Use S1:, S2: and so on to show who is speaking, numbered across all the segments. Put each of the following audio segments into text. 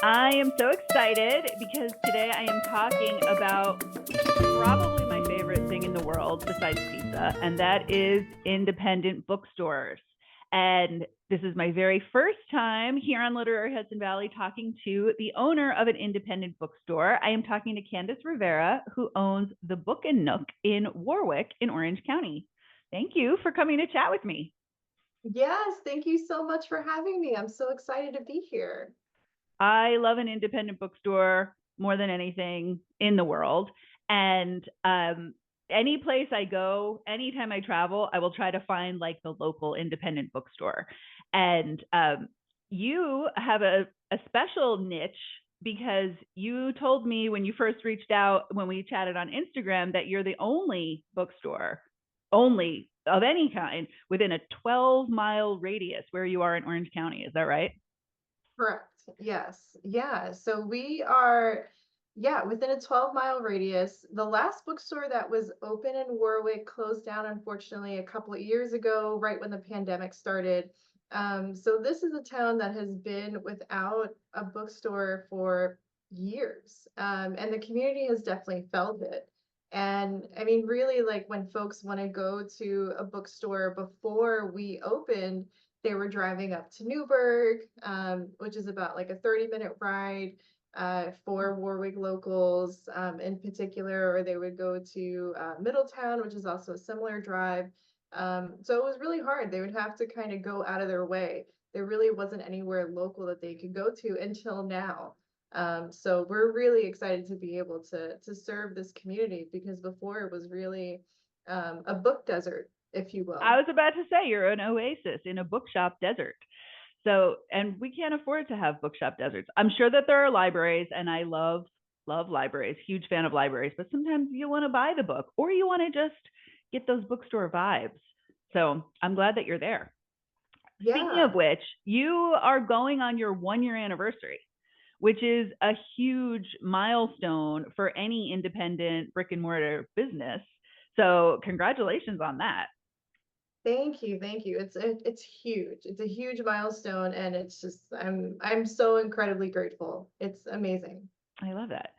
S1: I am so excited because today I am talking about probably my favorite thing in the world besides pizza, and that is independent bookstores. And this is my very first time here on Literary Hudson Valley talking to the owner of an independent bookstore. I am talking to Candace Rivera, who owns the Book Nook in Warwick in Orange County. Thank you for coming to chat with me.
S2: Yes, thank you so much for having me. I'm so excited to be here.
S1: I love an independent bookstore more than anything in the world. And any place I go, anytime I travel, I will try to find like the local independent bookstore. And you have a special niche because you told me when you first reached out, when we chatted on Instagram, that you're the only bookstore, only of any kind, within a 12-mile radius where you are in Orange County. Is that right?
S2: Correct. Yes. Yeah. So we are, yeah, within a 12-mile radius. The last bookstore that was open in Warwick closed down, unfortunately, a couple of years ago, right when the pandemic started. So this is a town that has been without a bookstore for years. And the community has definitely felt it. And I mean, really, like when folks want to go to a bookstore before we opened, they were driving up to Newburgh, which is about like a 30-minute ride for Warwick locals in particular, or they would go to Middletown, which is also a similar drive. So it was really hard. They would have to kind of go out of their way. There really wasn't anywhere local that they could go to until now. So we're really excited to be able to serve this community because before it was really a book desert, if you
S1: I
S2: will.
S1: was about to say you're an oasis in a bookshop desert. So, and we can't afford to have bookshop deserts. I'm sure that there are libraries, and I love libraries, huge fan of libraries, but sometimes you want to buy the book or you want to just get those bookstore vibes. So I'm glad that you're there. Speaking of
S2: Yeah.
S1: which, you are going on your 1 year anniversary, which is a huge milestone for any independent brick and mortar business. So congratulations on that.
S2: Thank you, thank you. It's huge. It's a huge milestone, and it's just I'm so incredibly grateful. It's amazing.
S1: I love that.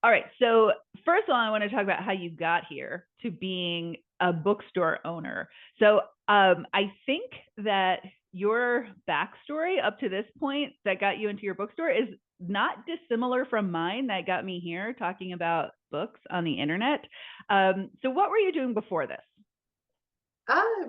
S1: All right. So, first of all, I want to talk about how you got here to being a bookstore owner. So, I think that your backstory up to this point that got you into your bookstore is not dissimilar from mine that got me here talking about books on the internet. So, what were you doing before this?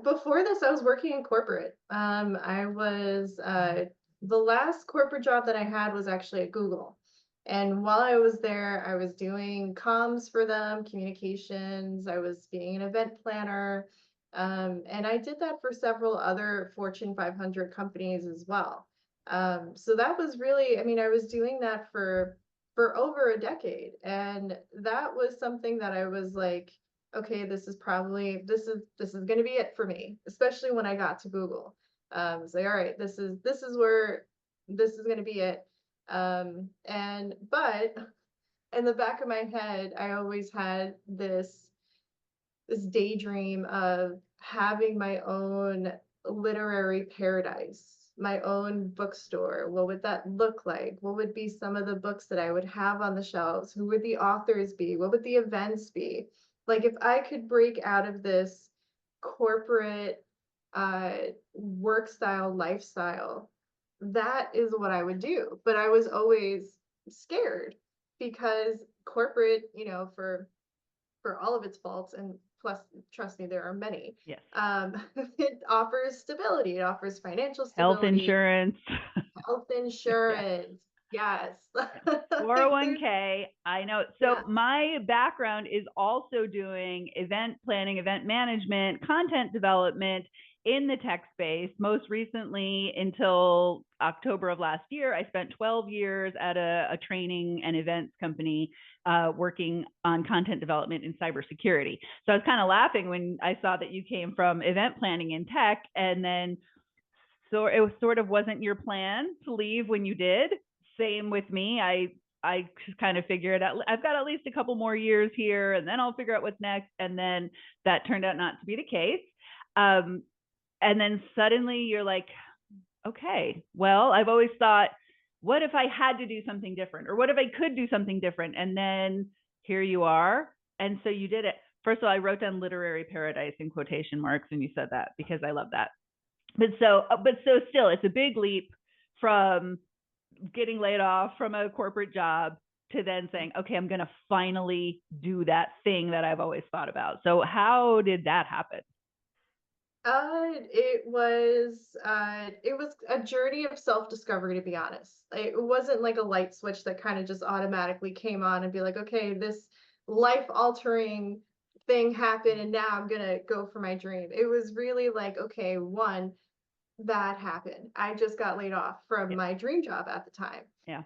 S2: Before this, I was working in corporate. I was the last corporate job that I had was actually at Google. And while I was there, I was doing comms for them, communications. I was being an event planner. And I did that for several other Fortune 500 companies as well. So that was really, I mean, I was doing that for over a decade. And that was something that I was like, okay, this is going to be it for me, especially when I got to Google. Say, all right, this is where this is going to be it. And but in the back of my head, I always had this daydream of having my own literary paradise, my own bookstore. What would that look like? What would be some of the books that I would have on the shelves? Who would the authors be? What would the events be? Like if I could break out of this corporate uh work style lifestyle, that is what I would do. But I was always scared because corporate, for all of its faults, and plus, trust me, there are many.
S1: Yes.
S2: It offers stability. It offers financial
S1: Health
S2: stability,
S1: insurance.
S2: health
S1: Yeah.
S2: insurance. Yes.
S1: Yeah.
S2: Like there's,
S1: 401k. I know. So
S2: yeah.
S1: my background is also doing event planning, event management, content development in the tech space. Most recently, until October of last year, I spent 12 years at a training and events company working on content development in cybersecurity. So I was kind of laughing when I saw that you came from event planning in tech, and then so it was sort of wasn't your plan to leave when you did. Same with me. I kind of figured out I've got at least a couple more years here, and then I'll figure out what's next. And then that turned out not to be the case. And then suddenly you're like, okay, well, I've always thought what if I had to do something different? Or what if I could do something different? And then here you are. And so you did it. First of all, I wrote down literary paradise in quotation marks, and you said that because I love that. But so still, it's a big leap from getting laid off from a corporate job to then saying, okay, I'm going to finally do that thing that I've always thought about. So how did that happen?
S2: It was a journey of self-discovery, to be honest. It wasn't like a light switch that kind of just automatically came on and be like, okay, this life-altering thing happened and now I'm gonna go for my dream. It was really like, okay, one, that happened. I just got laid off from
S1: Yeah.
S2: my dream job at the time.
S1: Yeah.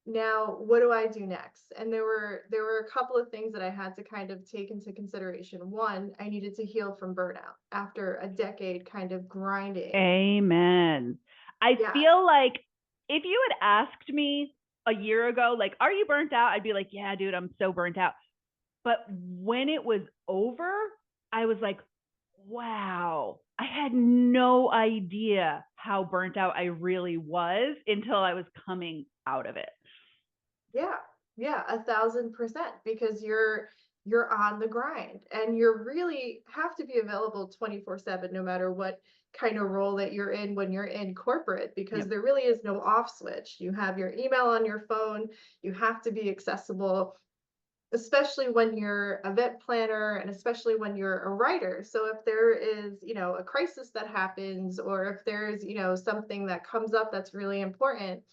S2: Now what do I do next? And there were a couple of things that I had to kind of take into consideration. One, I needed to heal from burnout after a decade kind of grinding.
S1: Amen. I
S2: Yeah.
S1: feel like if you had asked me a year ago, like, are you burnt out? I'd be like, yeah, dude, I'm so burnt out. But when it was over, I was like, wow, I had no idea how burnt out I really was until I was coming out of it.
S2: Yeah. Yeah, 1,000%, because you're on the grind and you're really have to be available 24/7 no matter what kind of role that you're in when you're in corporate, because
S1: Yep.
S2: there really is no off switch. You have your email on your phone, you have to be accessible, especially when you're a event planner and especially when you're a writer. So if there is, a crisis that happens, or if there's, something that comes up that's really important,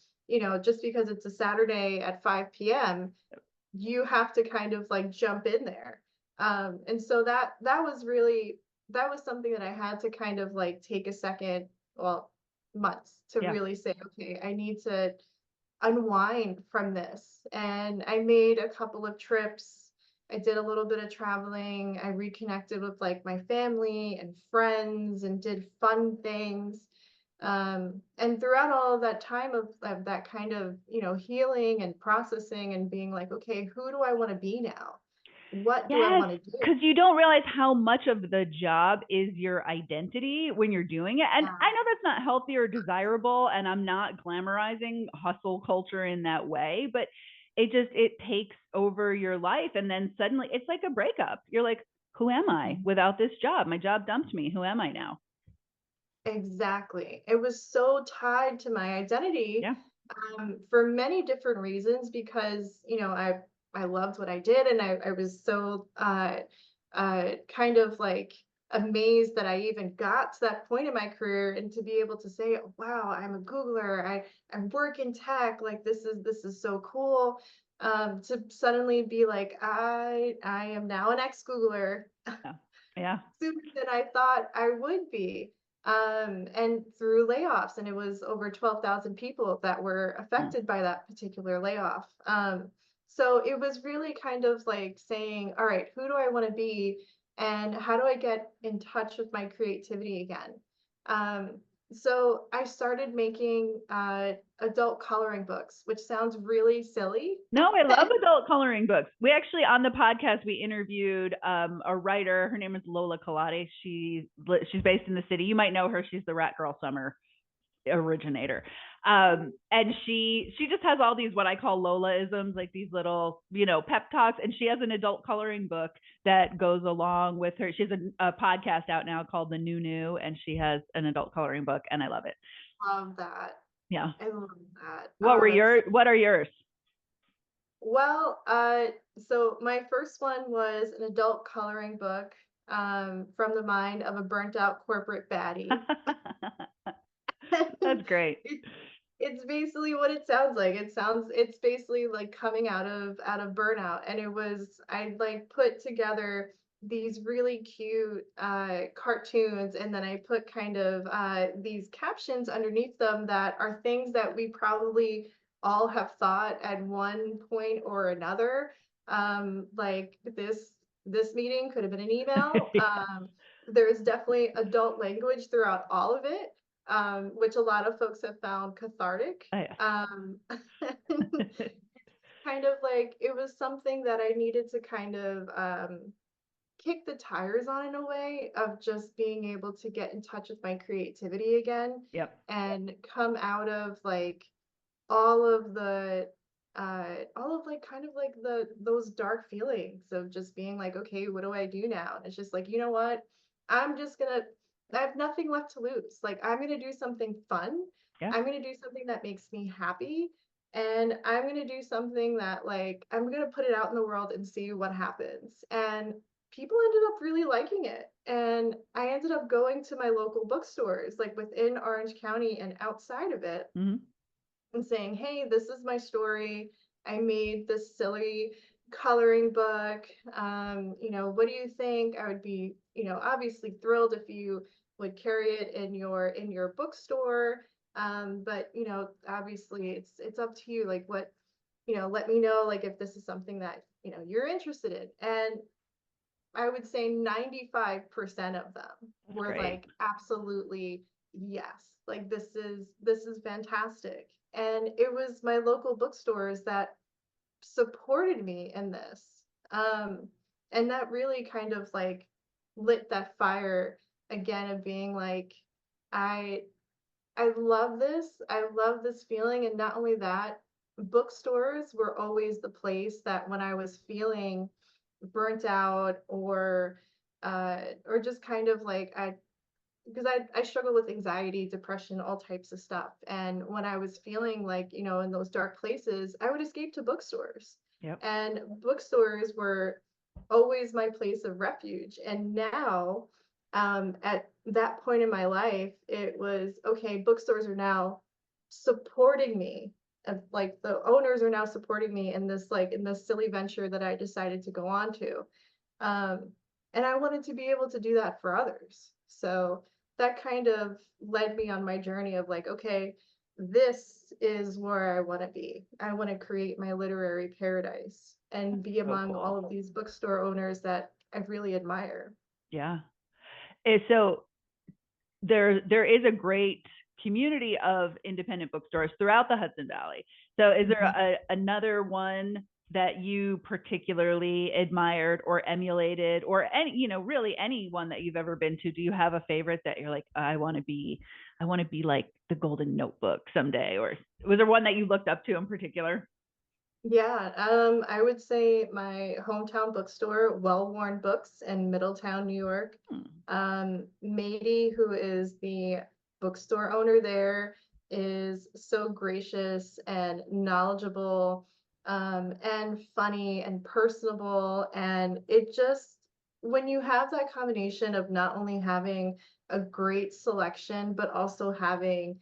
S2: just because it's a Saturday at 5 p.m., you have to kind of like jump in there. And so that was something that I had to kind of like take a second, well, months to
S1: Yeah.
S2: really say, okay, I need to unwind from this. And I made a couple of trips. I did a little bit of traveling. I reconnected with like my family and friends and did fun things. And throughout all of that time of that kind of, healing and processing and being like, okay, who do I want to be now? What do I
S1: Yes,
S2: want to do?
S1: because you don't realize how much of the job is your identity when you're doing it. And
S2: Yeah,
S1: I know that's not healthy or desirable, and I'm not glamorizing hustle culture in that way, but it takes over your life, and then suddenly it's like a breakup. You're like, who am I without this job? My job dumped me. Who am I now?
S2: exactly. It was so tied to my identity,
S1: Yeah.
S2: for many different reasons, because I loved what I did, and I was so kind of like amazed that I even got to that point in my career, and to be able to say, wow, I'm a Googler, I work in tech, like this is so cool. To suddenly be like, I am now an ex-Googler
S1: Yeah. Yeah.
S2: sooner than I thought I would be. And through layoffs, and it was over 12,000 people that were
S1: Yeah.
S2: affected by that particular layoff. So it was really kind of like saying, all right, who do I want to be? And how do I get in touch with my creativity again? Um, so I started making adult coloring books, which sounds really silly.
S1: No, I love adult coloring books. We actually, on the podcast, we interviewed a writer. Her name is Lola Kalade. She's based in the city. You might know her. She's the Rat Girl Summer originator. And she just has all these what I call Lola-isms, like these little, pep talks. And she has an adult coloring book that goes along with her. She has a podcast out now called The New New, and she has an adult coloring book, and I love it.
S2: Love that.
S1: Yeah.
S2: I love that. Oh,
S1: What are yours?
S2: well, so my first one was an adult coloring book, from the mind of a burnt out corporate baddie.
S1: That's great.
S2: It, it's basically what it sounds like. It's basically like coming out of burnout. And I like put together these really cute cartoons, and then I put kind of these captions underneath them that are things that we probably all have thought at one point or another. Like this meeting could have been an email. There's definitely adult language throughout all of it, which a lot of folks have found cathartic.
S1: Oh, yeah.
S2: Kind of like it was something that I needed to kind of kick the tires on, in a way of just being able to get in touch with my creativity again
S1: Yep.
S2: and come out of like all of like kind of like those dark feelings of just being like, okay, what do I do now? And it's just like, you know what? I'm just gonna, I have nothing left to lose. Like, I'm gonna do something fun.
S1: Yeah.
S2: I'm gonna do something that makes me happy. And I'm gonna do something that, like, I'm gonna put it out in the world and see what happens. And people ended up really liking it. And I ended up going to my local bookstores, like within Orange County and outside of it,
S1: Mm-hmm.
S2: and saying, hey, this is my story. I made this silly coloring book. What do you think? I would be, obviously thrilled if you would carry it in your bookstore. But obviously it's up to you. Like what, let me know like if this is something that, you're interested in. And I would say 95% of them
S1: That's
S2: were
S1: great.
S2: like, absolutely, yes. Like this is fantastic. And it was my local bookstores that supported me in this. Um, and that really kind of like lit that fire again of being like, I I love this. I love this feeling. And not only that, bookstores were always the place that when I was feeling burnt out or just kind of like because I struggle with anxiety, depression, all types of stuff. And when I was feeling like, in those dark places, I would escape to bookstores.
S1: Yep.
S2: And bookstores were always my place of refuge. And now, at that point in my life, it was okay, bookstores are now supporting me. Like the owners are now supporting me in this silly venture that I decided to go on to. Um, and I wanted to be able to do that for others. So that kind of led me on my journey of like, okay, this is where I want to be. I want to create my literary paradise and be
S1: So
S2: among all
S1: cool.
S2: of these bookstore owners that I really admire.
S1: Yeah. So there is a great community of independent bookstores throughout the Hudson Valley. So is there
S2: Mhm.
S1: another one that you particularly admired or emulated, or any, really anyone that you've ever been to? Do you have a favorite that you're like, I want to be like the Golden Notebook someday? Or was there one that you looked up to in particular?
S2: Yeah, I would say my hometown bookstore, Well Worn Books in Middletown, New York.
S1: Hmm.
S2: Mady, who is the bookstore owner there, is so gracious and knowledgeable, and funny and personable. And it just, when you have that combination of not only having a great selection, but also having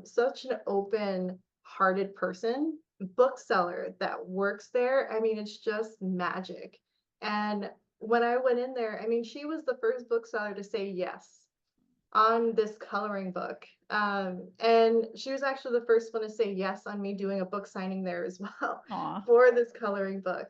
S2: such an open-hearted person, bookseller that works there, I mean, it's just magic. And when I went in there, I mean, she was the first bookseller to say yes on this coloring book. And she was actually the first one to say yes on me doing a book signing there as well
S1: Aw,
S2: for this coloring book.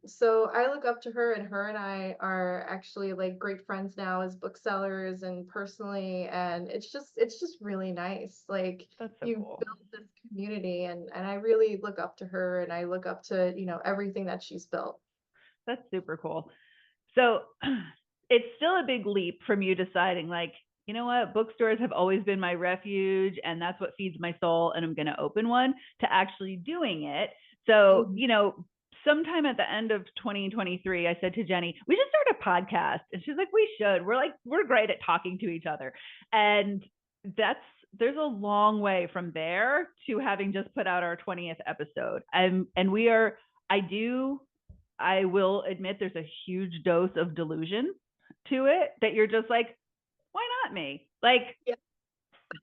S2: So I look up to her, and her and I are actually like great friends now as booksellers and personally, and it's just really nice. Like
S1: that's so
S2: you
S1: cool.
S2: build this community, and I really look up to her, and I look up to, everything that she's built.
S1: That's super cool. So it's still a big leap from you deciding, like, you know what, bookstores have always been my refuge and that's what feeds my soul, and I'm going to open one, to actually doing it. So,
S2: Mhm.
S1: sometime at the end of 2023, I said to Jenny, we should start a podcast. And she's like, we should. We're great at talking to each other. And that's, there's a long way from there to having just put out our 20th episode. And we are, I will admit there's a huge dose of delusion to it, that you're just like, why not me? Like,
S2: Yeah.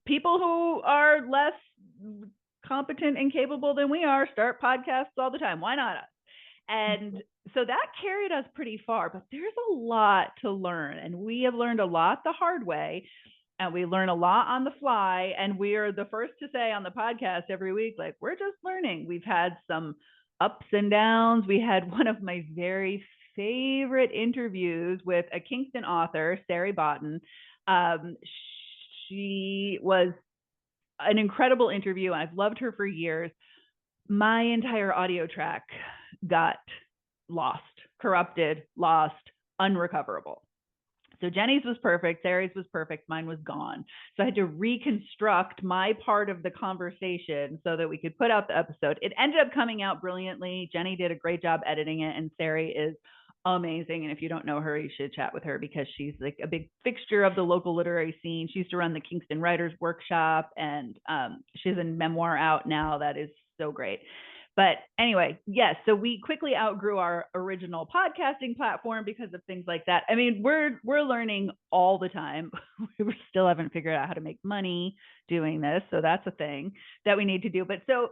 S1: people who are less competent and capable than we are start podcasts all the time. Why not us? And so that carried us pretty far, but there's a lot to learn. And we have learned a lot the hard way. And we learn a lot on the fly. And we are the first to say on the podcast every week, like, we're just learning. We've had some ups and downs. We had one of my very favorite interviews with a Kingston author, Sari Botten. Um, she was an incredible interview. I've loved her for years. My entire audio track got lost, corrupted, lost, unrecoverable. So Jenny's was perfect, Sarah's was perfect, mine was gone. So I had to reconstruct my part of the conversation so that we could put out the episode. It ended up coming out brilliantly. Jenny did a great job editing it, and Sarah is amazing. And if you don't know her, you should chat with her because she's like a big fixture of the local literary scene. She used to run the Kingston Writers Workshop, and she has a memoir out now that is so great. But anyway, yes, so we quickly outgrew our original podcasting platform because of things like that. I mean, we're learning all the time. We still haven't figured out how to make money doing this, so that's a thing that we need to do. But so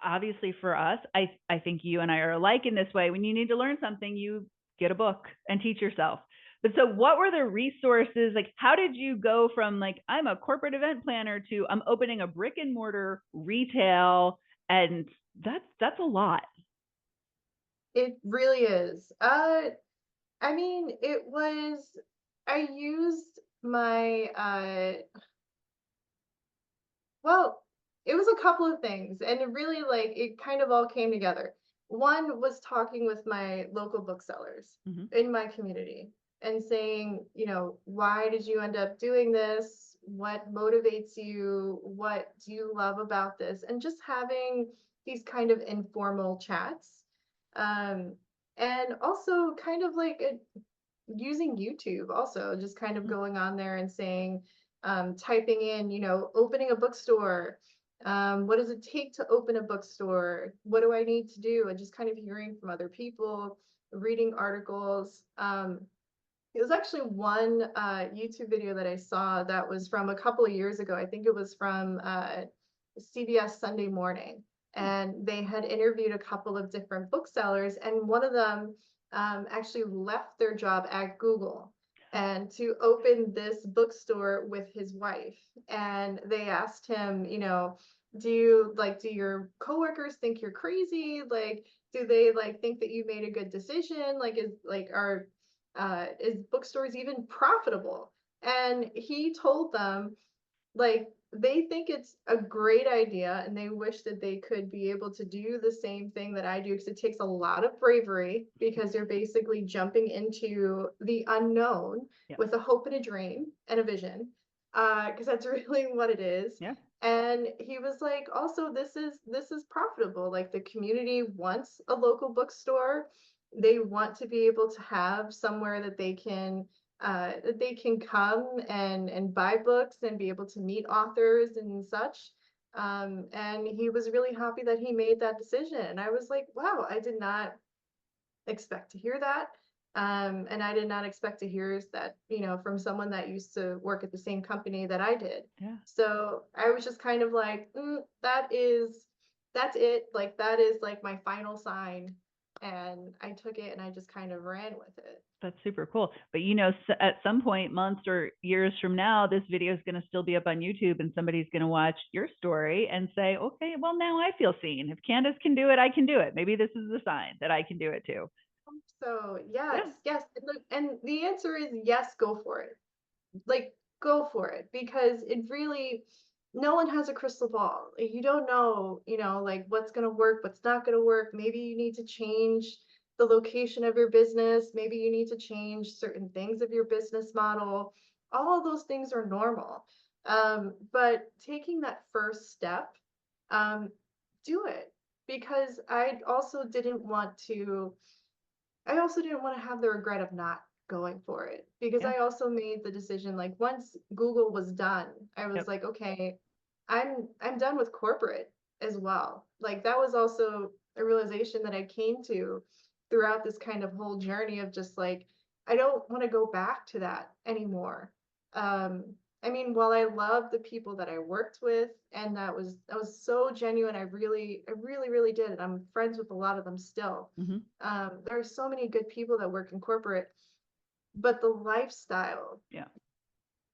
S1: obviously for us, I think you and I are alike in this way. When you need to learn something, you get a book and teach yourself. But so what were the resources? Like, how did you go from like, I'm a corporate event planner to I'm opening a brick and mortar retail, and that's a lot.
S2: It really is. I mean, I used my, well, it was a couple of things, and it really like it kind of all came together. One was talking with my local booksellers
S1: Mm-hmm.
S2: in my community and saying, why did you end up doing this? What motivates you? What do you love about this? And just having these kind of informal chats. Um, and also kind of like using YouTube, also just kind of going on there and saying, typing in, opening a bookstore. What does it take to open a bookstore? What do I need to do? And just kind of hearing from other people, reading articles. It was actually one YouTube video that I saw that was from a couple of years ago. I think it was from CBS Sunday Morning. And they had interviewed a couple of different booksellers, and one of them actually left their job at Google and to open this bookstore with his wife. And they asked him, do your coworkers think you're crazy? Like, do they like think that you made a good decision? Like, is bookstores even profitable? And he told them, like, they think it's a great idea and they wish that they could be able to do the same thing that I do, because it takes a lot of bravery, because you're basically jumping into the unknown
S1: Yeah.
S2: with a hope and a dream and a vision, because that's really what it is.
S1: Yeah.
S2: And he was like, also, this is profitable. Like, the community wants a local bookstore. They want to be able to have somewhere that they can come and buy books and be able to meet authors and such. And he was really happy that he made that decision. And I was like, wow, I did not expect to hear that. And I did not expect to hear that, from someone that used to work at the same company that I did.
S1: Yeah.
S2: So I was just kind of like, that's it. Like, that is like my final sign. And I took it and I just kind of ran with it.
S1: That's super cool. But at some point, months or years from now, this video is going to still be up on YouTube, and somebody's going to watch your story and say, okay, well, now I feel seen. If Candace can do it, I can do it. Maybe this is a sign that I can do it too.
S2: So
S1: Yeah.
S2: yes. And the answer is yes, go for it. Like, go for it, because it really, no one has a crystal ball. Like, you don't know, like, what's going to work, what's not going to work. Maybe you need to change the location of your business. Maybe you need to change certain things of your business model. All of those things are normal. But taking that first step, um, do it, because I also didn't want to have the regret of not going for it, because
S1: Yeah.
S2: I also made the decision, like, once Google was done, I was
S1: Yep.
S2: like, okay, I'm done with corporate as well. Like, that was also a realization that I came to throughout this kind of whole journey of just like, I don't want to go back to that anymore. Um, I mean, while I love the people that I worked with, and that was so genuine, I really did, and I'm friends with a lot of them still.
S1: Mm-hmm.
S2: There are so many good people that work in corporate, but the lifestyle
S1: Yeah.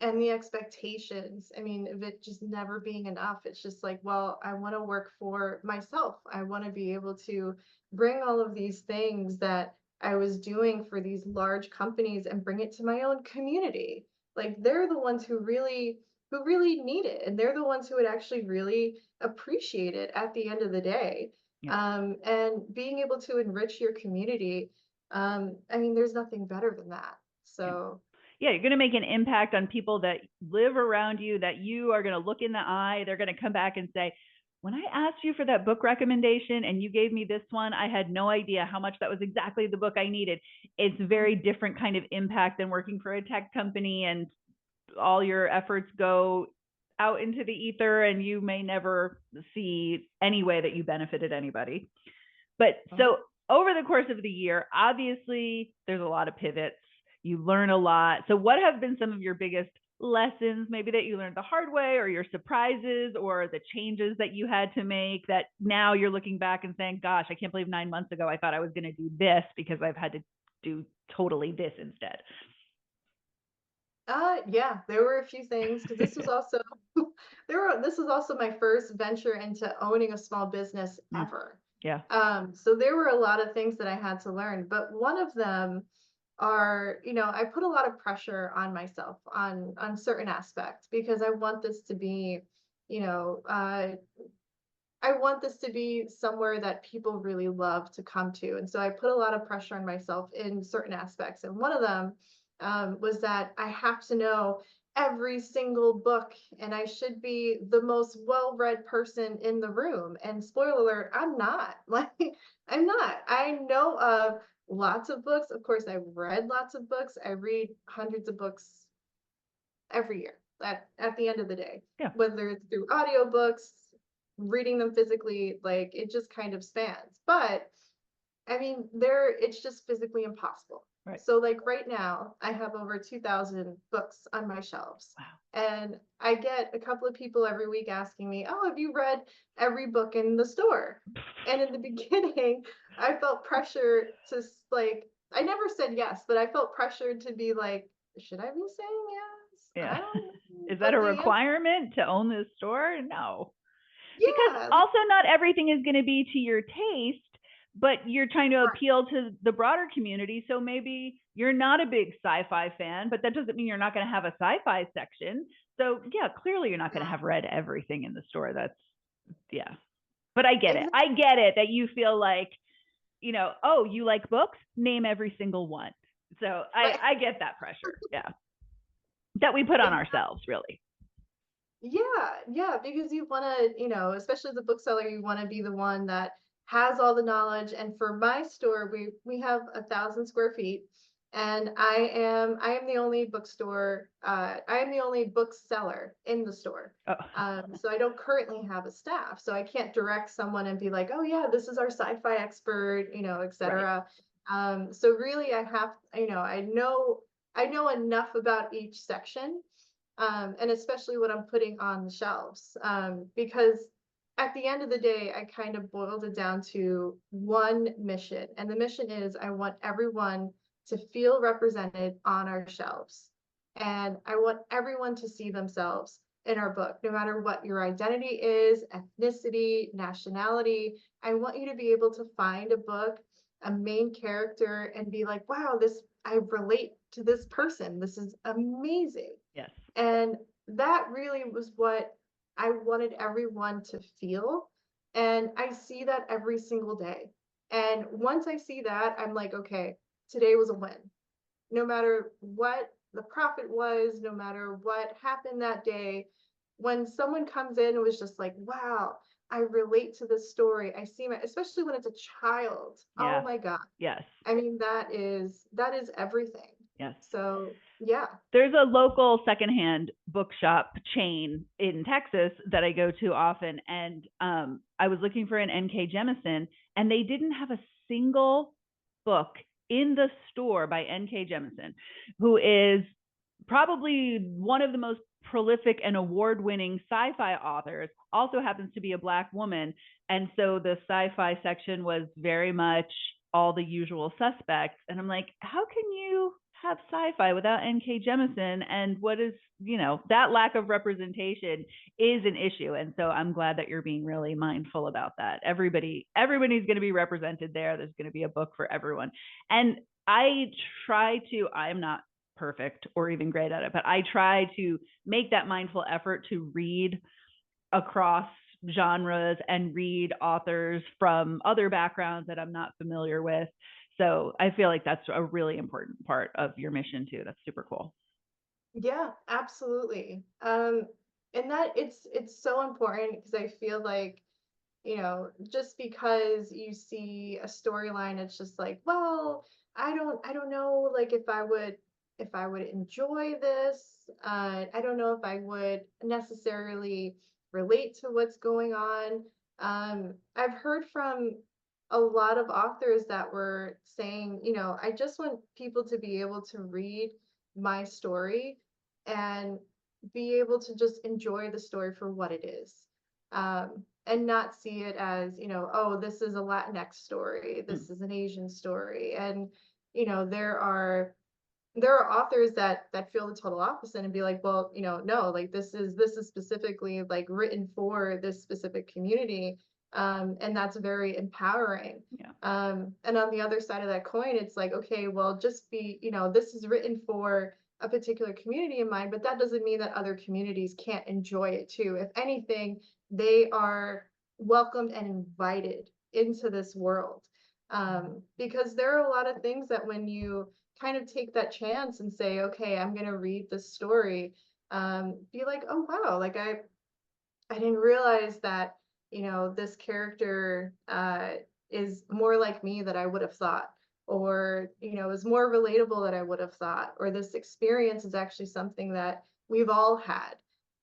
S2: and the expectations, I mean, of it just never being enough. It's just like, well, I want to work for myself. I want to be able to bring all of these things that I was doing for these large companies and bring it to my own community. Like, they're the ones who really need it, and they're the ones who would actually really appreciate it at the end of the day.
S1: Yep.
S2: And being able to enrich your community, I mean, there's nothing better than that.
S1: Yeah.
S2: So
S1: you're going to make an impact on people that live around you, that you are going to look in the eye. They're going to come back and say, when I asked you for that book recommendation and you gave me this one, I had no idea how much that was exactly the book I needed. It's a very different kind of impact than working for a tech company and all your efforts go out into the ether and you may never see any way that you benefited anybody. But so over the course of the year, obviously there's a lot of pivots. You learn a lot. So what have been some of your biggest lessons, maybe that you learned the hard way, or your surprises, or the changes that you had to make that now you're looking back and saying, gosh, I can't believe 9 months ago I thought I was going to do this because I've had to do totally this instead?
S2: Yeah, there were a few things because this was also this was also my first venture into owning a small business ever.
S1: Yeah.
S2: So there were a lot of things that I had to learn, but one of them are, I put a lot of pressure on myself on certain aspects because I want this to be, you know, I want this to be somewhere that people really love to come to. And so I put a lot of pressure on myself in certain aspects. And one of them was that I have to know every single book and I should be the most well-read person in the room. And spoiler alert, I'm not. Like, I'm not. I know of lots of books. Of course, I've read lots of books. I read hundreds of books every year at the end of the day,
S1: Yeah.
S2: whether it's through audiobooks, reading them physically, like it just kind of spans. But I mean, it's just physically impossible.
S1: Right.
S2: So like right now, I have over 2,000 books on my shelves.
S1: Wow.
S2: And I get a couple of people every week asking me, "Oh, have you read every book in the store?" And in the beginning, I felt pressure to like, I never said yes, but I felt pressured to be like, should I be saying yes?
S1: Yeah.
S2: I don't
S1: Is that a requirement to own this store? No.
S2: Yeah.
S1: Because also not everything is going to be to your taste, but you're trying to appeal to the broader community. So maybe you're not a big sci-fi fan, but that doesn't mean you're not going to have a sci-fi section. So yeah, clearly you're not going to have read everything in the store. That's, yeah. But I get it. I get it that you feel like, oh, you like books? Name every single one. So I get that pressure. Yeah. That we put on ourselves, really.
S2: Yeah, because you want to, especially as a bookseller, you want to be the one that has all the knowledge. And for my store, we have 1,000 square feet, and I am the only bookstore. I am the only bookseller in the store.
S1: Oh.
S2: So I don't currently have a staff, so I can't direct someone and be like, oh yeah, this is our sci-fi expert, etc. So really, I have, I know enough about each section. And especially what I'm putting on the shelves. Because at the end of the day, I kind of boiled it down to one mission. And the mission is I want everyone to feel represented on our shelves. And I want everyone to see themselves in our book, no matter what your identity is, ethnicity, nationality. I want you to be able to find a book, a main character, and be like, wow, I relate to this person. This is amazing.
S1: Yes.
S2: And that really was what I wanted everyone to feel. And I see that every single day. And once I see that, I'm like, okay, today was a win. No matter what the profit was, no matter what happened that day, when someone comes in and was just like, wow, I relate to this story. I see especially when it's a child.
S1: Yeah.
S2: Oh my God.
S1: Yes.
S2: I mean, that is everything.
S1: Yes.
S2: So yeah.
S1: There's a local secondhand bookshop chain in Texas that I go to often. And I was looking for an N.K. Jemisin, and they didn't have a single book in the store by N.K. Jemisin, who is probably one of the most prolific and award-winning sci-fi authors, also happens to be a Black woman. And so the sci-fi section was very much all the usual suspects. And I'm like, how can you have sci-fi without N.K. Jemisin? And what is, that lack of representation is an issue. And so I'm glad that you're being really mindful about that. Everybody's going to be represented there. There's going to be a book for everyone. And I'm not perfect or even great at it, but I try to make that mindful effort to read across genres and read authors from other backgrounds that I'm not familiar with. So I feel like that's a really important part of your mission too. That's super cool.
S2: Yeah, absolutely. And that it's so important because I feel like, just because you see a storyline, it's just like, well, I don't know, like if I would enjoy this. I don't know if I would necessarily relate to what's going on. I've heard from a lot of authors that were saying, I just want people to be able to read my story and be able to just enjoy the story for what it is. And not see it as, oh, this is a Latinx story,
S1: Mm.
S2: this is an Asian story. And, there are authors that feel the total opposite and be like, well, no, like this is specifically like written for this specific community. And that's very empowering.
S1: Yeah.
S2: And on the other side of that coin, it's like, okay, well, just be, this is written for a particular community in mind, but that doesn't mean that other communities can't enjoy it too. If anything, they are welcomed and invited into this world. Because there are a lot of things that when you kind of take that chance and say, okay, I'm going to read this story, be like, oh, wow, like I didn't realize that, this character is more like me than I would have thought, or, is more relatable than I would have thought, or this experience is actually something that we've all had.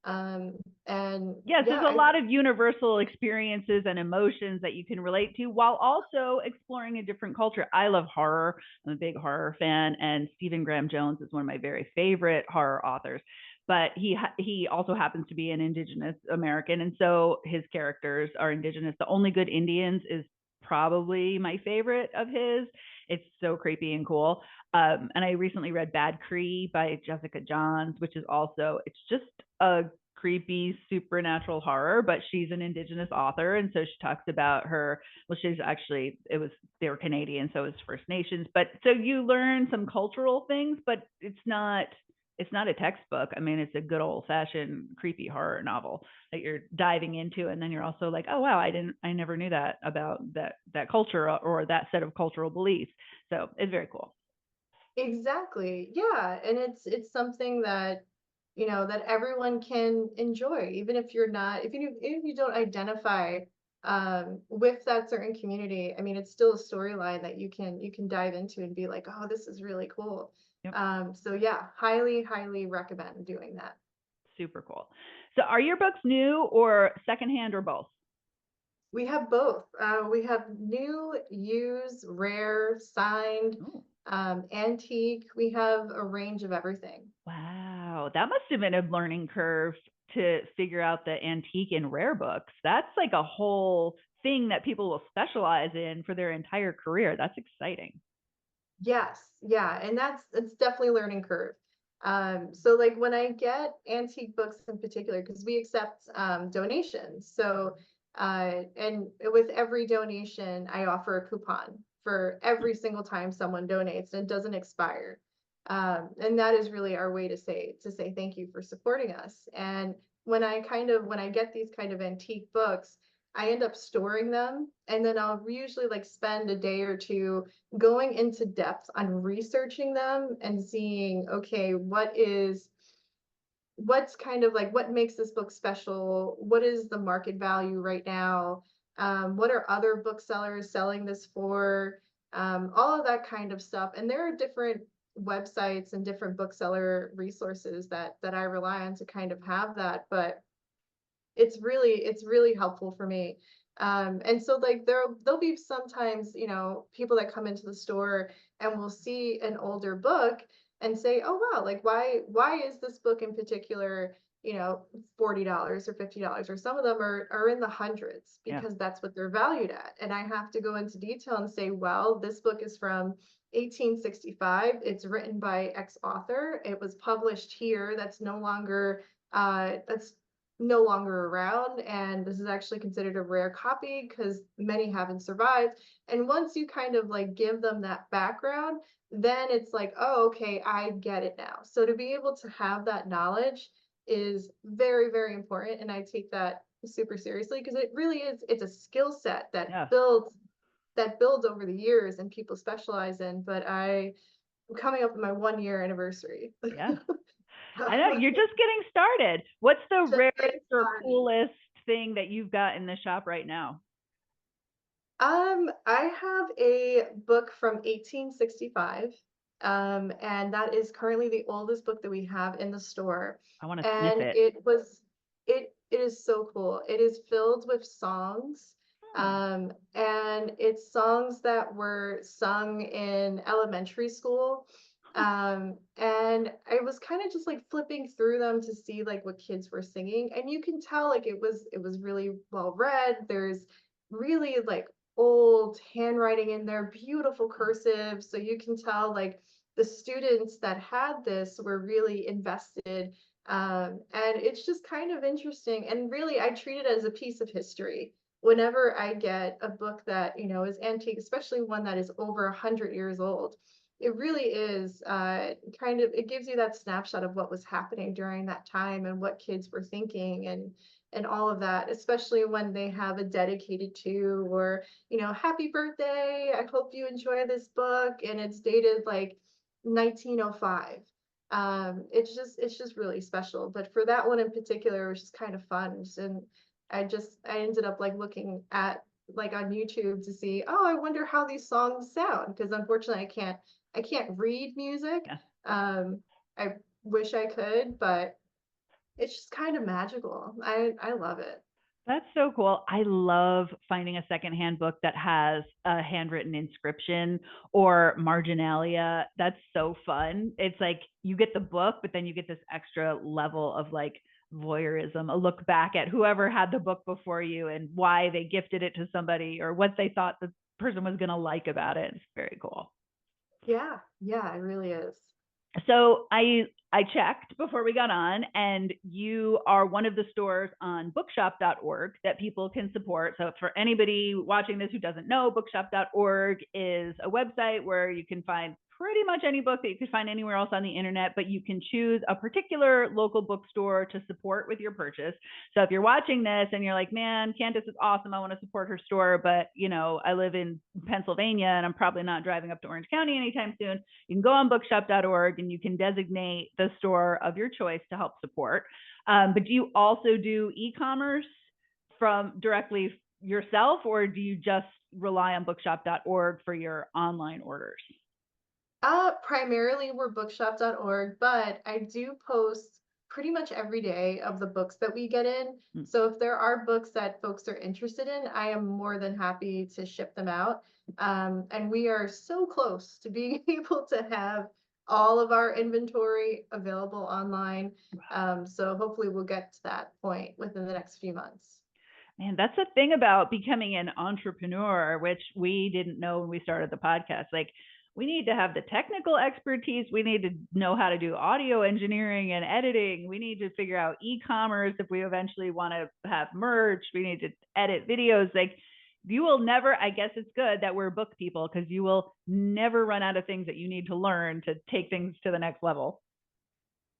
S2: Um, and
S1: Yes,
S2: yeah,
S1: there's a lot of universal experiences and emotions that you can relate to while also exploring a different culture. I love horror. I'm a big horror fan, and Stephen Graham Jones is one of my very favorite horror authors. But he also happens to be an Indigenous American, and so his characters are Indigenous. The Only Good Indians is probably my favorite of his. It's so creepy and cool. And I recently read Bad Cree by Jessica Johns, which is also, it's just a creepy supernatural horror, but she's an Indigenous author, and so she talks about her, well, she's actually, it was, they were Canadian, so it was First Nations, but so you learn some cultural things, but it's not a textbook. I mean, it's a good old fashioned creepy horror novel that you're diving into, and then you're also like, oh wow, I never knew that about that culture or that set of cultural beliefs. So it's very cool.
S2: exactly. Yeah, and it's something that, that everyone can enjoy, even if you're not, if you don't identify with that certain community. I mean, it's still a storyline that you can dive into and be like, oh, this is really cool.
S1: Yep.
S2: So yeah, highly, highly recommend doing that.
S1: Super cool. So are your books new or secondhand or both?
S2: We have both. We have new, used, rare, signed,
S1: Ooh.
S2: antique. We have a range of everything.
S1: Wow, that must have been a learning curve to figure out the antique and rare books. That's like a whole thing that people will specialize in for their entire career. That's exciting.
S2: Yes, yeah, and that's it's definitely learning curve. So like when I get antique books in particular, because we accept donations. So and with every donation, I offer a coupon for every single time someone donates, and it doesn't expire. And that is really our way to say thank you for supporting us. And when I get these kind of antique books, I end up storing them, and then I'll usually like spend a day or two going into depth on researching them and seeing, okay, what's kind of like what makes this book special? What is the market value right now? What are other booksellers selling this for? All of that kind of stuff. And there are different websites and different bookseller resources that I rely on to kind of have that. But it's really helpful for me. And so like there'll be sometimes, people that come into the store and will see an older book and say, oh wow, like why is this book in particular, $40 or $50, or some of them are in the hundreds
S1: Yeah.
S2: because that's what they're valued at. And I have to go into detail and say, well, this book is from 1865. It's written by X author. It was published here. That's no longer around, and this is actually considered a rare copy because many haven't survived. And once you kind of like give them that background, then it's like, oh, okay, I get it now. So to be able to have that knowledge is very, very important, and I take that super seriously because it really is, it's a skill set that
S1: Yeah.
S2: builds over the years and people specialize in. But I'm coming up with my 1 year anniversary.
S1: Yeah. I know you're just getting started. What's the
S2: Just
S1: rarest
S2: getting
S1: or
S2: started.
S1: coolest thing that you've got in the shop right now?
S2: I have a book from 1865, and that is currently the oldest book that we have in the store.
S1: I want to sniff
S2: And
S1: it.
S2: it is so cool. It is filled with songs,
S1: Hmm.
S2: and it's songs that were sung in elementary school. And I was kind of just like flipping through them to see like what kids were singing, and you can tell like it was really well read. There's really like old handwriting in there, beautiful cursive. So you can tell like the students that had this were really invested. And it's just kind of interesting. And really, I treat it as a piece of history. Whenever I get a book that, is antique, especially one that is over 100 years old, it really is it gives you that snapshot of what was happening during that time and what kids were thinking and all of that, especially when they have a dedicated to or happy birthday, I hope you enjoy this book, and it's dated like 1905. It's just really special, but for that one in particular it was just kind of fun. And I ended up like looking at like on YouTube to see, oh, I wonder how these songs sound, because unfortunately I can't read music.
S1: Yeah.
S2: I wish I could, but it's just kind of magical. I love it.
S1: That's so cool. I love finding a secondhand book that has a handwritten inscription or marginalia. That's so fun. It's like you get the book, but then you get this extra level of like voyeurism, a look back at whoever had the book before you and why they gifted it to somebody or what they thought the person was going to like about it. It's very cool.
S2: Yeah, yeah, it really is.
S1: So I checked before we got on, and you are one of the stores on bookshop.org that people can support. So for anybody watching this who doesn't know, bookshop.org is a website where you can find pretty much any book that you could find anywhere else on the internet, but you can choose a particular local bookstore to support with your purchase. So if you're watching this and you're like, man, Candace is awesome, I want to support her store, but I live in Pennsylvania and I'm probably not driving up to Orange County anytime soon, you can go on bookshop.org and you can designate the store of your choice to help support. But do you also do e-commerce from directly yourself, or do you just rely on bookshop.org for your online orders?
S2: Primarily we're bookshop.org, but I do post pretty much every day of the books that we get in.
S1: Hmm.
S2: So if there are books that folks are interested in, I am more than happy to ship them out. And we are so close to being able to have all of our inventory available online. So hopefully we'll get to that point within the next few months.
S1: Man, that's the thing about becoming an entrepreneur, which we didn't know when we started the podcast. Like, we need to have the technical expertise. We need to know how to do audio engineering and editing. We need to figure out e-commerce if we eventually want to have merch. We need to edit videos. Like, you will never, I guess it's good that we're book people because you will never run out of things that you need to learn to take things to the next level.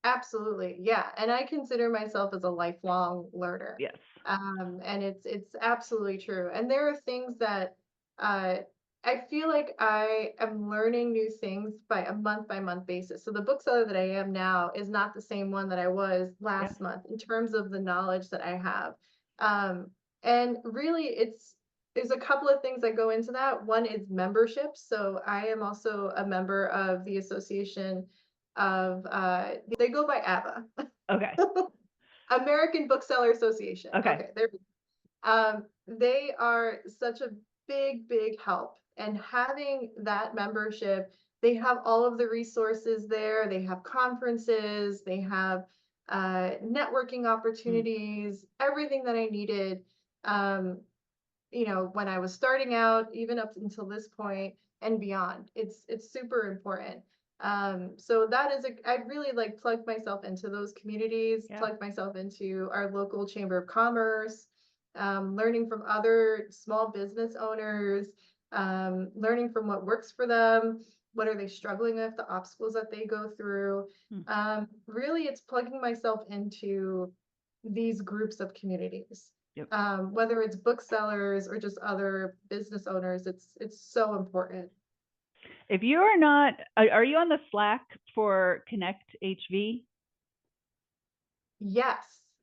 S2: Absolutely. Yeah. And I consider myself as a lifelong learner.
S1: Yes.
S2: And it's absolutely true. And there are things that uh I feel like I am learning new things by month basis. So the bookseller that I am now is not the same one that I was
S1: Yeah.
S2: last month in terms of the knowledge that I have. And really there's a couple of things that go into that. One is membership. So I am also a member of the association of they go by ABBA.
S1: Okay.
S2: American Bookseller Association.
S1: Okay.
S2: Okay, there. They are such a big help, and having that membership, they have all of the resources there. They have conferences, they have networking
S1: Hmm.
S2: opportunities, everything that I needed. Um, when I was starting out, even up until this point and beyond. It's super important. So that is I'd really like plug myself into those communities,
S1: Yeah.
S2: plug myself into our local chamber of commerce, learning from other small business owners, learning from what works for them, what are they struggling with, the obstacles that they go through.
S1: Hmm.
S2: Really, it's plugging myself into these groups of communities,
S1: Yep.
S2: whether it's booksellers or just other business owners. It's so important.
S1: If you are not, are you on the Slack for Connect HV?
S2: Yes.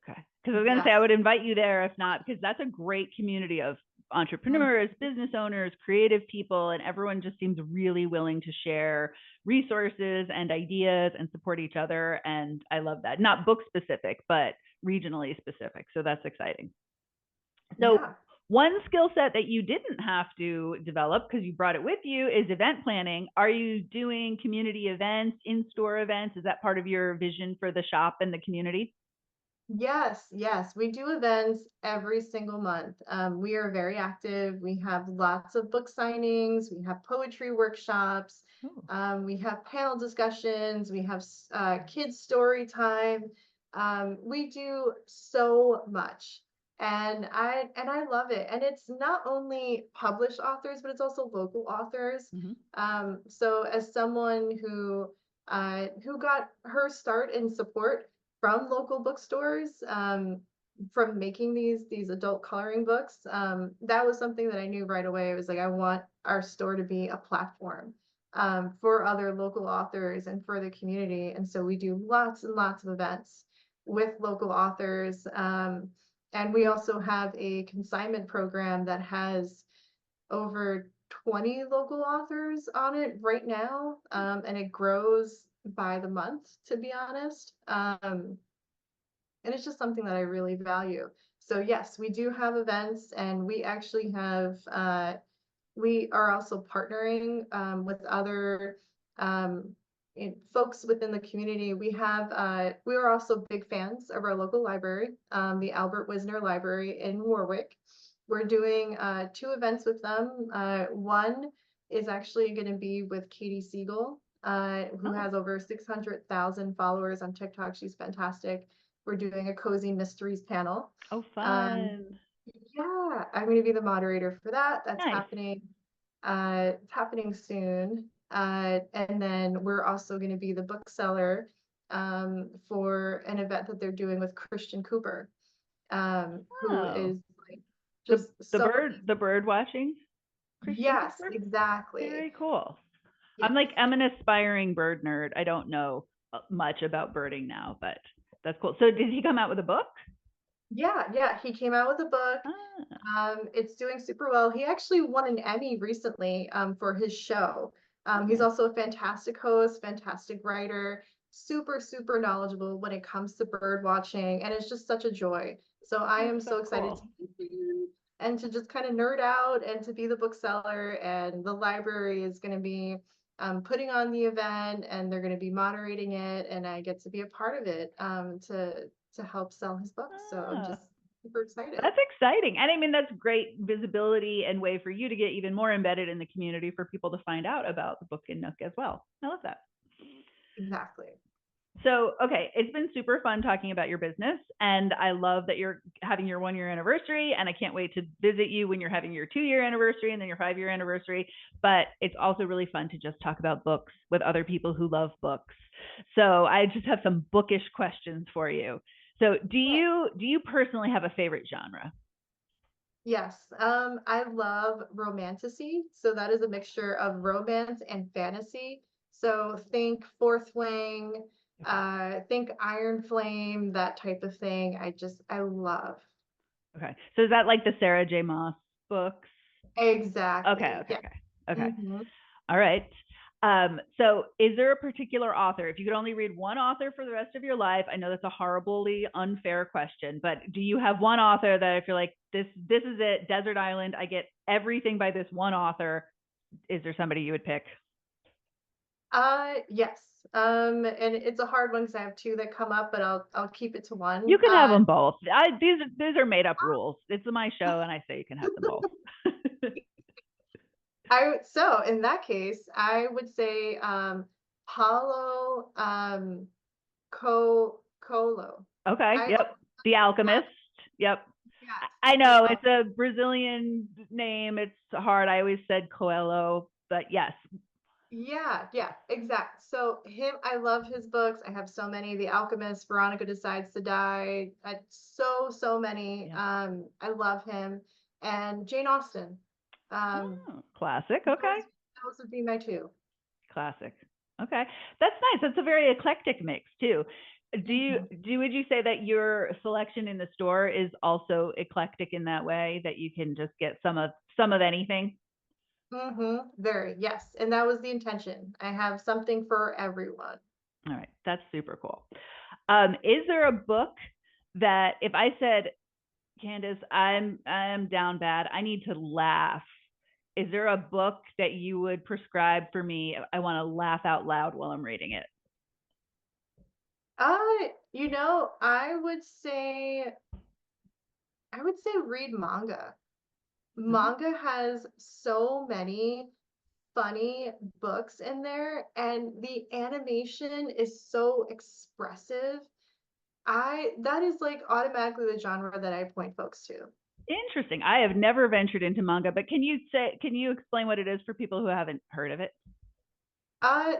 S1: Okay. Because I was going to say, I
S2: Yes.
S1: would invite you there if not, because that's a great community of
S2: Mm.
S1: entrepreneurs, business owners, creative people, and everyone just seems really willing to share resources and ideas and support each other. And I love that. Not book specific, but regionally specific. So that's exciting. So
S2: Yeah.
S1: one skill set that you didn't have to develop because you brought it with you is event planning. Are you doing community events, in-store events? Is that part of your vision for the shop and the community?
S2: Yes, yes, we do events every single month. We are very active. We have lots of book signings. We have poetry workshops.
S1: Oh,
S2: We have panel discussions. We have kids story time. We do so much, and I love it. And it's not only published authors, but it's also local authors.
S1: mm-hmm.
S2: So as someone who got her start in support from local bookstores, from making these adult coloring books, that was something that I knew right away. It was like, I want our store to be a platform for other local authors and for the community. And so we do lots and lots of events with local authors. And we also have a consignment program that has over 20 local authors on it right now. And it grows by the month, to be honest. And it's just something that I really value. So yes, we do have events, and we actually have we are also partnering with other folks within the community. We are also big fans of our local library, the Albert Wisner Library in Warwick. We're doing two events with them. One is actually going to be with Katie Siegel, who
S1: Oh,
S2: has over 600,000 followers on TikTok. She's fantastic. We're doing a cozy mysteries panel.
S1: oh,
S2: Um,
S1: fun.
S2: yeah, I'm going to be the moderator for that. That's
S1: Nice.
S2: happening. It's happening soon. And then we're also going to be the bookseller for an event that they're doing with Christian Cooper, who
S1: Oh,
S2: is like just so
S1: the bird watching Christian
S2: yes,
S1: Cooper.
S2: exactly.
S1: Very cool.
S2: Yes.
S1: I'm an aspiring bird nerd. I don't know much about birding now, but that's cool. So did he come out with a book?
S2: Yeah, yeah. He came out with a book.
S1: Ah,
S2: It's doing super well. He actually won an Emmy recently for his show. He's
S1: nice.
S2: also a fantastic host, fantastic writer, super, super knowledgeable when it comes to bird watching, and it's just such a joy. So I
S1: That's
S2: am
S1: so
S2: so excited to
S1: cool.
S2: meet you and to just kind of nerd out and to be the bookseller. And the library is going to be putting on the event, and they're going to be moderating it, and I get to be a part of it to help sell his books. So I'm
S1: Ah,
S2: just super excited.
S1: that's exciting. And I mean, that's great visibility and way for you to get even more embedded in the community for people to find out about the Book and Nook as well. I love that.
S2: Exactly.
S1: So, okay, it's been super fun talking about your business. And I love that you're having your 1 year anniversary. And I can't wait to visit you when you're having your 2 year anniversary and then your 5 year anniversary. But it's also really fun to just talk about books with other people who love books. So, I just have some bookish questions for you. So, do you personally have a favorite genre?
S2: Yes, I love romantasy. So that is a mixture of romance and fantasy. So think Fourth Wing,
S1: Okay.
S2: think Iron Flame, that type of thing. I love.
S1: Okay. So, is that like the Sarah J. Maas books? Okay.
S2: Exactly.
S1: Okay.
S2: Yeah.
S1: Okay. Okay.
S2: Hmm.
S1: All right. So is there a particular author? If you could only read one author for the rest of your life, I know that's a horribly unfair question, but do you have one author that if you're like, this is it, Desert Island, I get everything by this one author, is there somebody you would pick?
S2: Yes. And it's a hard one because I have two that come up, but I'll keep it to
S1: You
S2: one.
S1: can have them both. These are made up rules. It's my show, and I say you can have them both.
S2: So in that case, I would say Paulo Colo.
S1: Okay.
S2: I
S1: Yep. The Alchemist. Yep.
S2: yes,
S1: I
S2: the
S1: know it's a Brazilian name. It's hard. I always said Coelho, but yes.
S2: yeah, yeah, exact. So I love his books. I have so many. The Alchemist, Veronica Decides to Die. So many.
S1: Yeah.
S2: I love him. And Jane Austen. Um,
S1: Oh, classic. Okay.
S2: those those would be my two.
S1: Classic. Okay. That's nice. That's a very eclectic mix too. Would you say that your selection in the store is also eclectic in that way, that you can just get some of anything?
S2: Very, yes. And that was the intention. I have something for everyone.
S1: All right, that's super cool. Is there a book that if I said, Candace, I'm down bad, I need to laugh, is there a book that you would prescribe for me? I want to laugh out loud while I'm reading it.
S2: You know, I would say read manga.
S1: Uh-huh.
S2: Manga has so many funny books in there, and the animation is so expressive. I That is like automatically the genre that I point folks to.
S1: Interesting. I have never ventured into manga, but can you explain what it is for people who haven't heard of it?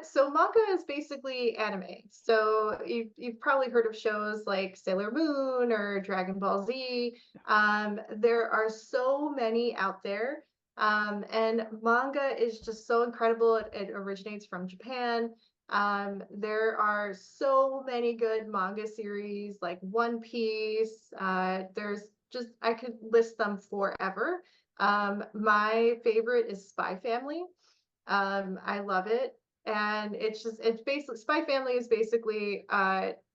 S2: So manga is basically anime. So you've probably heard of shows like Sailor Moon or Dragon Ball Z. There are so many out there. And manga is just so incredible. It originates from Japan. There are so many good manga series like One Piece. There's just I could list them forever. My favorite is Spy Family. I love it. And it's basically Spy Family is basically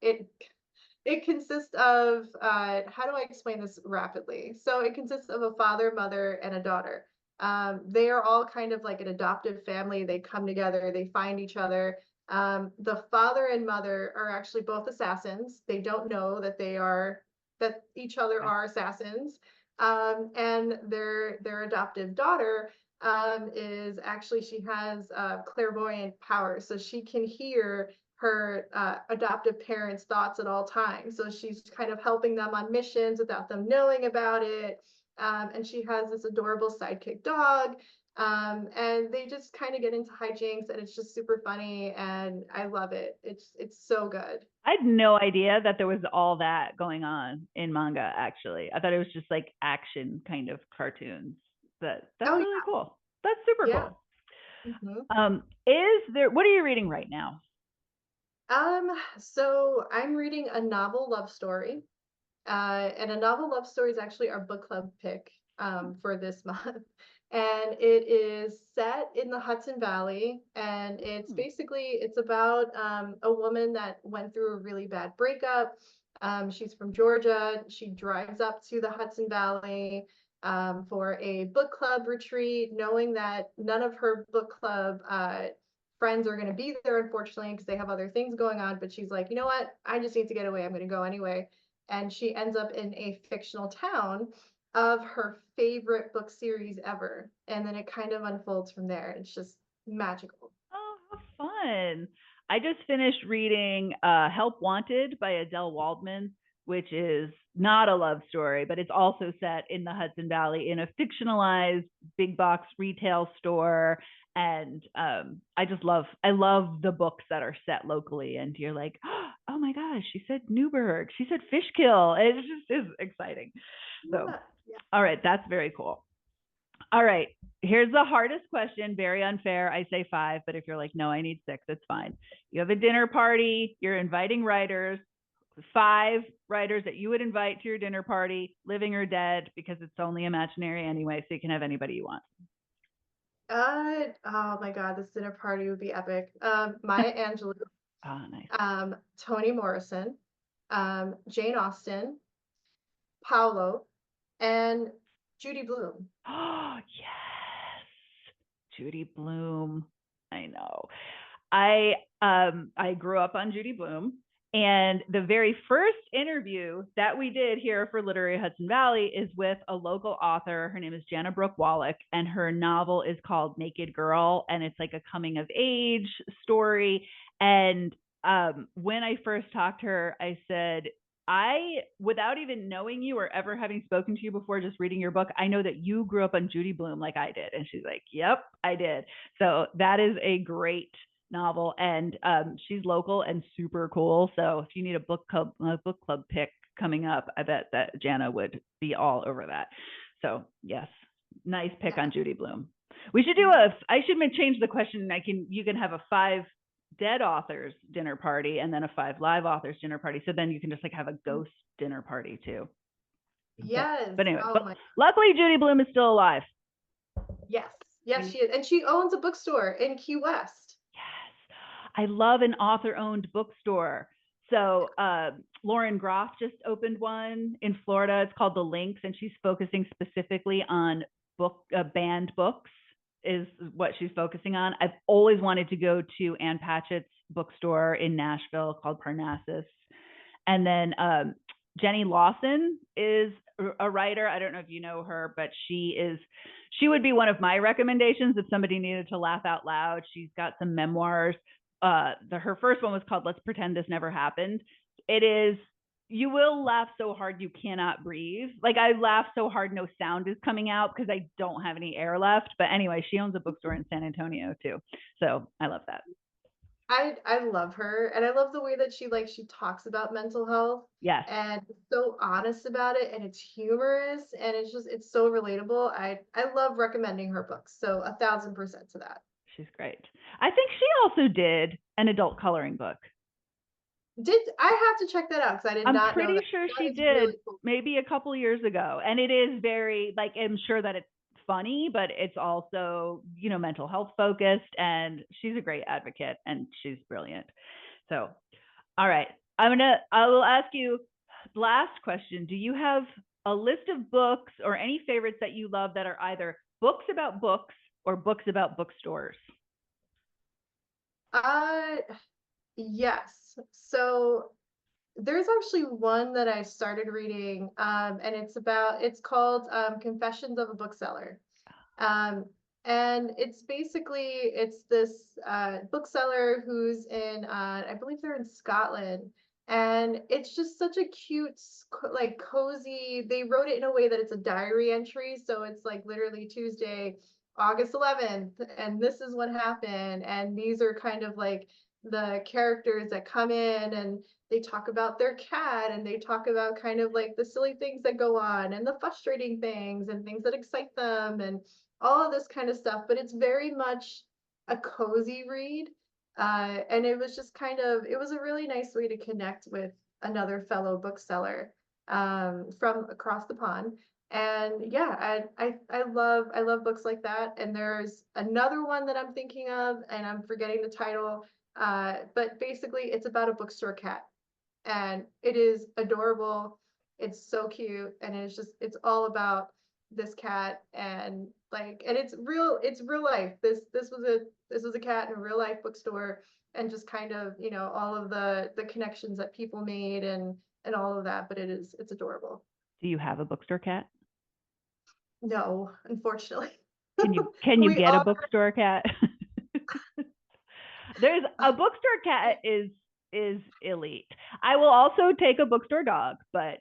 S2: it consists of how do I explain this rapidly? So it consists of a father, mother, and a daughter. They are all kind of like an adoptive family. They come together, they find each other. The father and mother are actually both assassins. They don't know that each other
S1: Okay.
S2: are assassins. And their adoptive daughter is actually she has clairvoyant powers, so she can hear her adoptive parents' thoughts at all times. So she's kind of helping them on missions without them knowing about it. And she has this adorable sidekick dog. And they just kind of get into hijinks, and it's just super funny, and I love it. It's so good.
S1: I had no idea that there was all that going on in manga, actually. I thought it was just like action kind of cartoons. But that's
S2: Oh
S1: really cool. That's super
S2: yeah,
S1: cool.
S2: yeah.
S1: What are you reading right now?
S2: So I'm reading a novel love story. And a novel love story is actually our book club pick for this month. And it is set in the Hudson Valley. And
S1: Hmm.
S2: it's about a woman that went through a really bad breakup. She's from Georgia. She drives up to the Hudson Valley for a book club retreat, knowing that none of her book club friends are going to be there, unfortunately, because they have other things going on. But she's like, you know what? I just need to get away. I'm going to go anyway. And she ends up in a fictional town of her favorite book series ever. And then it kind of unfolds from there. It's just magical.
S1: Oh, how fun. I just finished reading Help Wanted by Adele Waldman, which is not a love story, but it's also set in the Hudson Valley in a fictionalized big box retail store. And I love the books that are set locally. And you're like, oh my gosh, she said Newburgh, she said Fishkill. It just is exciting. So,
S2: Yeah. Yeah.
S1: all right, that's very cool. All right. Here's the hardest question. Very unfair. I say five, but if you're like, no, I need six, it's fine. You have a dinner party, you're inviting writers, five writers that you would invite to your dinner party, living or dead, because it's only imaginary anyway, so you can have anybody you want.
S2: Oh my God, this dinner party would be epic. Maya Angelou,
S1: Oh, nice.
S2: Toni Morrison, Jane Austen, Paulo, and Judy Blume.
S1: Oh, yes. Judy Blume. I know. I grew up on Judy Blume, and the very first interview that we did here for Literary Hudson Valley is with a local author. Her name is Jana Brooke Wallach, and her novel is called Naked Girl, and it's like a coming of age story. And when I first talked to her, I said, without even knowing you or ever having spoken to you before, just reading your book, I know that you grew up on Judy Blume like I did. And she's like, yep, I did. So that is a great novel, and she's local and super cool. So if you need a book club pick coming up, I bet that Jana would be all over that. So yes, nice pick
S2: Yeah.
S1: on Judy Blume. We should I should change the question. You can have a five dead authors dinner party and then a 5 live authors dinner party. So then you can just like have a ghost dinner party too.
S2: Yes.
S1: But anyway,
S2: Oh
S1: but
S2: my,
S1: luckily Judy Blume is still alive.
S2: yes. Yes, she is. And she owns a bookstore in Key West.
S1: Yes. I love an author-owned bookstore. So Lauren Groff just opened one in Florida. It's called The Links, and she's focusing specifically on banned books is what she's focusing on. I've always wanted to go to Ann Patchett's bookstore in Nashville called Parnassus. And then Jenny Lawson is a writer. I don't know if you know her, but she would be one of my recommendations if somebody needed to laugh out loud. She's got some memoirs. Her first one was called Let's Pretend This Never Happened. It is, you will laugh so hard you cannot breathe. Like I laugh so hard no sound is coming out because I don't have any air left. But anyway, she owns a bookstore in San Antonio too. So I love that.
S2: I love her, and I love the way that she talks about mental health
S1: Yes,
S2: and so honest about it, and it's humorous, and it's so relatable. I love recommending her books, so 1000% to that.
S1: she's great. I think she also did an adult coloring book.
S2: Did I have to check that out because I did
S1: I'm
S2: not know
S1: pretty
S2: that.
S1: sure
S2: That
S1: she
S2: is
S1: did
S2: really cool.
S1: maybe a couple years ago. And it is very, like, I'm sure that it's funny, but it's also, mental health focused. And she's a great advocate and she's brilliant. So, all right. I will ask you last question. Do you have a list of books or any favorites that you love that are either books about books or books about bookstores?
S2: Uh, yes. So there's actually one that I started reading, and it's called Confessions of a Bookseller. Um, and it's this bookseller who's in I believe they're in Scotland, and it's just such a cute, like cozy. They wrote it in a way that it's a diary entry, so it's like literally Tuesday, August 11th, and this is what happened, and these are kind of like the characters that come in and they talk about their cat and they talk about kind of like the silly things that go on and the frustrating things and things that excite them and all of this kind of stuff, but it's very much a cozy read. And it was just it was a really nice way to connect with another fellow bookseller from across the pond. And yeah, I love books like that. And there's another one that I'm thinking of, and I'm forgetting the title. But basically, it's about a bookstore cat, and it is adorable. It's so cute, and it's all about this cat and it's real life. This was a cat in a real life bookstore, and just kind of all of the connections that people made and all of that. But it's adorable.
S1: Do you have a bookstore cat?
S2: No, unfortunately.
S1: Can you
S2: We
S1: get a
S2: all
S1: bookstore cat? There's a bookstore cat is elite. I will also take a bookstore dog, but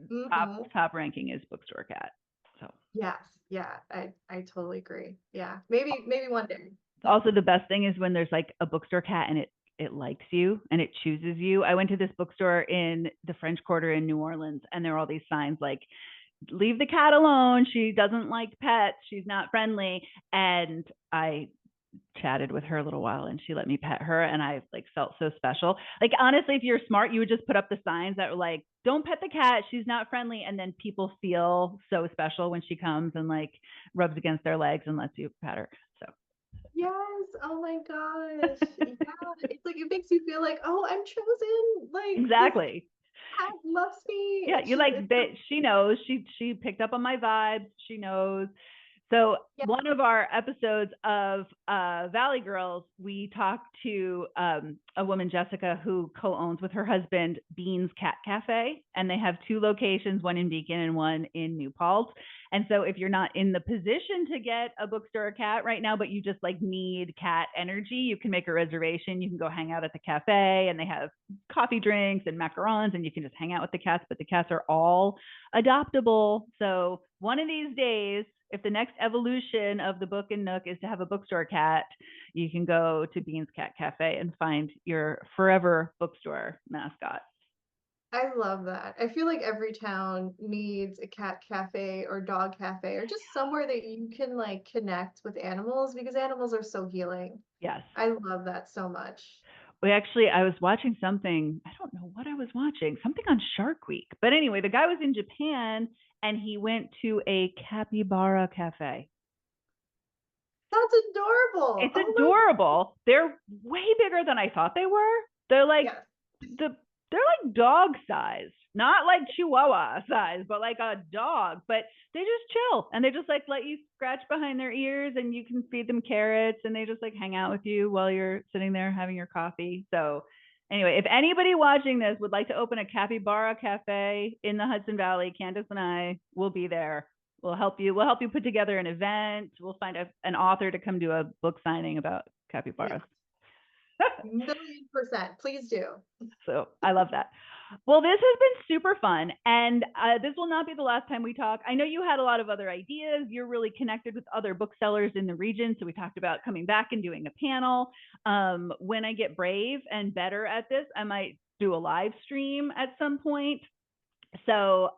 S2: Mhm.
S1: top ranking is bookstore cat. So
S2: Yes, yeah, I totally agree. Yeah, maybe one day.
S1: also the best thing is when there's like a bookstore cat and it likes you and it chooses you. I went to this bookstore in the French Quarter in New Orleans and there were all these signs like leave the cat alone. She doesn't like pets. She's not friendly. And I chatted with her a little while and she let me pet her and I like felt so special. Like honestly, if you're smart, you would just put up the signs that were like, don't pet the cat, she's not friendly. And then people feel so special when she comes and like rubs against their legs and lets you pet her. So
S2: Yes, oh my gosh. Yeah, it's like it makes you feel like, oh, I'm chosen. Like this
S1: exactly.
S2: cat loves me.
S1: Yeah,
S2: And
S1: you like
S2: it's so,
S1: she knows. She picked up on my vibes. She knows. So
S2: yeah.
S1: one of our episodes of Valley Girls, we talked to a woman, Jessica, who co-owns with her husband Beans Cat Cafe, and they have two locations, one in Beacon and one in New Paltz. And so if you're not in the position to get a bookstore cat right now, but you just like need cat energy, you can make a reservation. You can go hang out at the cafe, and they have coffee drinks and macarons, and you can just hang out with the cats. But the cats are all adoptable. So one of these days, if the next evolution of the Book and Nook is to have a bookstore cat, you can go to Beans Cat Cafe and find your forever bookstore mascot.
S2: I love that. I feel like every town needs a cat cafe or dog cafe or just somewhere that you can like connect with animals because animals are so healing.
S1: Yes.
S2: I love that so much.
S1: I was watching something, I don't know what I was watching, something on Shark Week. But anyway, the guy was in Japan and he went to a capybara cafe.
S2: That's adorable.
S1: It's
S2: Oh
S1: adorable. They're way bigger than I thought they were. They're like
S2: yes.
S1: they're like dog size, not like Chihuahua size, but like a dog. But they just chill and they just like let you scratch behind their ears and you can feed them carrots and they just like hang out with you while you're sitting there having your coffee. So anyway, if anybody watching this would like to open a capybara cafe in the Hudson Valley, Candace and I will be there. We'll help you. We'll help you put together an event. We'll find an author to come do a book signing about capybaras.
S2: Yeah. 1,000,000%. Please do.
S1: So I love that. Well, this has been super fun. And this will not be the last time we talk. I know you had a lot of other ideas. You're really connected with other booksellers in the region. So we talked about coming back and doing a panel. When I get brave and better at this, I might do a live stream at some point. So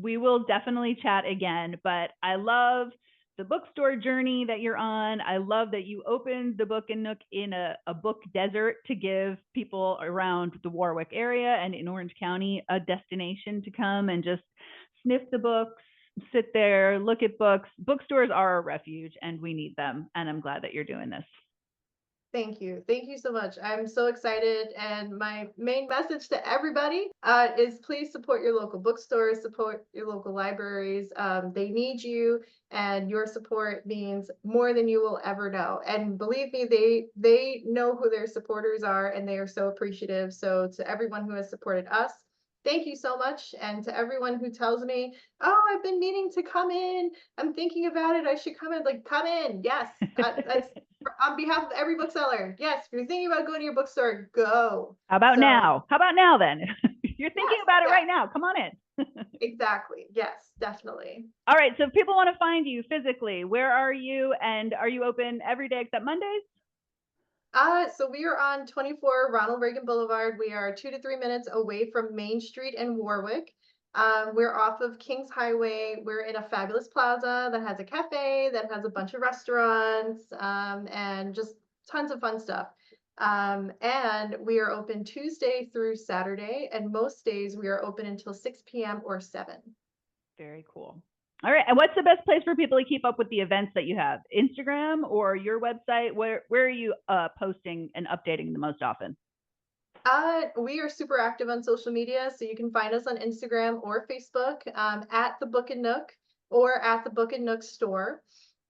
S1: we will definitely chat again. But I love the bookstore journey that you're on. I love that you opened the Book Nook in a book desert to give people around the Warwick area and in Orange County a destination to come and just sniff the books, sit there, look at books. Bookstores are a refuge and we need them. And I'm glad that you're doing this.
S2: Thank you. Thank you so much. I'm so excited. And my main message to everybody is please support your local bookstores, support your local libraries. They need you, and your support means more than you will ever know. And believe me, they know who their supporters are, and they are so appreciative. So to everyone who has supported us, thank you so much. And to everyone who tells me, oh, I've been meaning to come in, I'm thinking about it, I should come in, like, come in. Yes, that's on behalf of every bookseller. Yes, if you're thinking about going to your bookstore, go.
S1: How about now? How about now then? You're thinking about it right now. Come on in.
S2: Exactly. Yes, definitely.
S1: All right. So if people want to find you physically, where are you? And are you open every day except Mondays?
S2: So we are on 24 Ronald Reagan Boulevard. We are 2 to 3 minutes away from Main Street in Warwick. We're off of Kings Highway. We're in a fabulous plaza that has a cafe, that has a bunch of restaurants, and just tons of fun stuff. And we are open Tuesday through Saturday, and most days we are open until 6 p.m. or 7.
S1: Very cool. All right. And what's the best place for people to keep up with the events that you have? Instagram or your website? Where are you posting and updating the most often?
S2: We are super active on social media, so you can find us on Instagram or Facebook at the Book Nook or at the Book Nook store.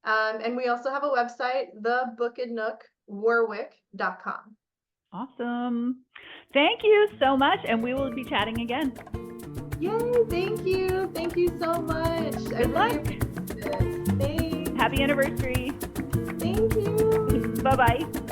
S2: And we also have a website, the Book Nook Warwick.com.
S1: Awesome. Thank you so much. And we will be chatting again.
S2: Yay, thank you. Thank you so much.
S1: Good luck.
S2: Thanks.
S1: Happy anniversary.
S2: Thank you.
S1: Bye-bye.